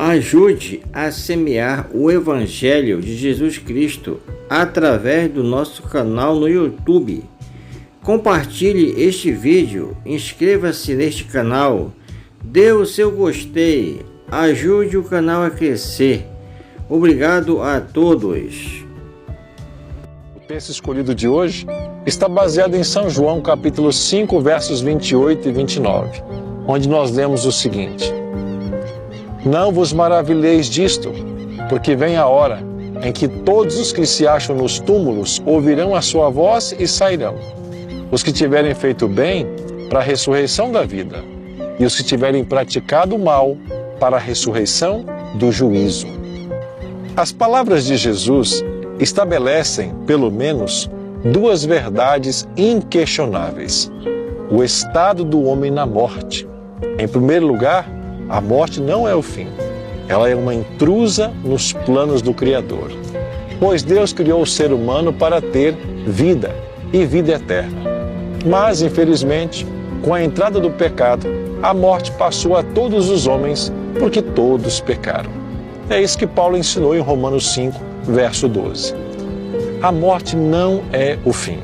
Ajude a semear o Evangelho de Jesus Cristo através do nosso canal no YouTube. Compartilhe este vídeo, inscreva-se neste canal, dê o seu gostei, ajude o canal a crescer. Obrigado a todos. O texto escolhido de hoje está baseado em São João capítulo 5, versos 28 e 29, onde nós lemos o seguinte: Não vos maravilheis disto, porque vem a hora em que todos os que se acham nos túmulos ouvirão a sua voz e sairão. Os que tiverem feito bem, para a ressurreição da vida, e os que tiverem praticado o mal, para a ressurreição do juízo. As palavras de Jesus estabelecem, pelo menos, duas verdades inquestionáveis: o estado do homem na morte. Em primeiro lugar, a morte não é o fim. Ela é uma intrusa nos planos do Criador. Pois Deus criou o ser humano para ter vida e vida eterna. Mas, infelizmente, com a entrada do pecado, a morte passou a todos os homens, porque todos pecaram. É isso que Paulo ensinou em Romanos 5, verso 12. A morte não é o fim,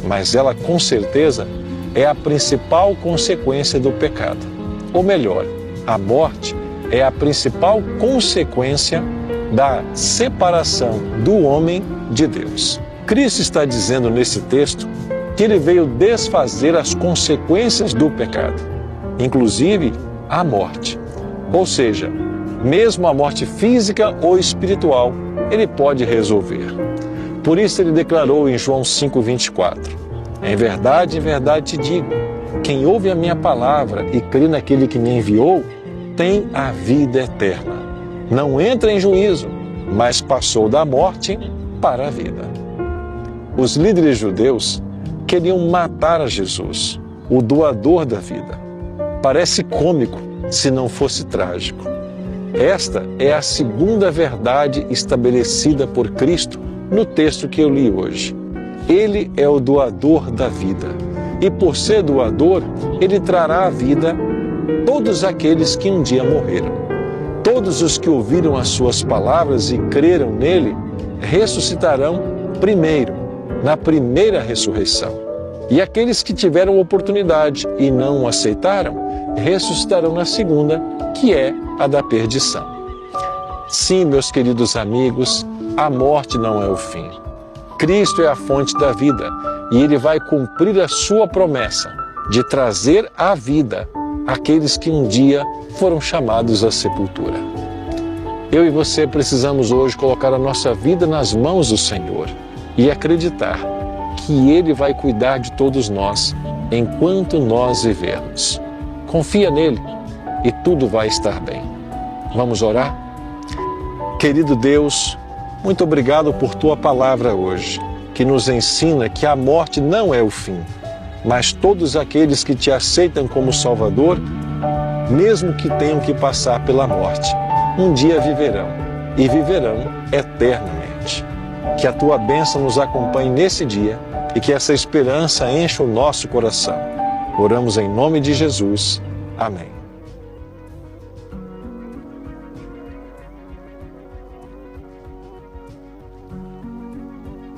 mas ela, com certeza, é a principal consequência do pecado. Ou melhor, a morte é a principal consequência da separação do homem de Deus. Cristo está dizendo nesse texto que ele veio desfazer as consequências do pecado, inclusive a morte. Ou seja, mesmo a morte física ou espiritual, ele pode resolver. Por isso ele declarou em João 5,24: em verdade te digo, quem ouve a minha palavra e crê naquele que me enviou, tem a vida eterna. Não entra em juízo, mas passou da morte para a vida. Os líderes judeus queriam matar a Jesus, o doador da vida. Parece cômico se não fosse trágico. Esta é a segunda verdade estabelecida por Cristo no texto que eu li hoje. Ele é o doador da vida. E por ser doador, ele trará à vida todos aqueles que um dia morreram. Todos os que ouviram as suas palavras e creram nele, ressuscitarão primeiro, na primeira ressurreição. E aqueles que tiveram oportunidade e não o aceitaram, ressuscitarão na segunda, que é a da perdição. Sim, meus queridos amigos, a morte não é o fim. Cristo é a fonte da vida e ele vai cumprir a sua promessa de trazer à vida aqueles que um dia foram chamados à sepultura. Eu e você precisamos hoje colocar a nossa vida nas mãos do Senhor e acreditar que Ele vai cuidar de todos nós enquanto nós vivermos. Confia nele e tudo vai estar bem. Vamos orar? Querido Deus, muito obrigado por Tua palavra hoje, que nos ensina que a morte não é o fim, mas todos aqueles que Te aceitam como Salvador, mesmo que tenham que passar pela morte, um dia viverão, e viverão eternamente. Que a Tua bênção nos acompanhe nesse dia e que essa esperança encha o nosso coração. Oramos em nome de Jesus. Amém.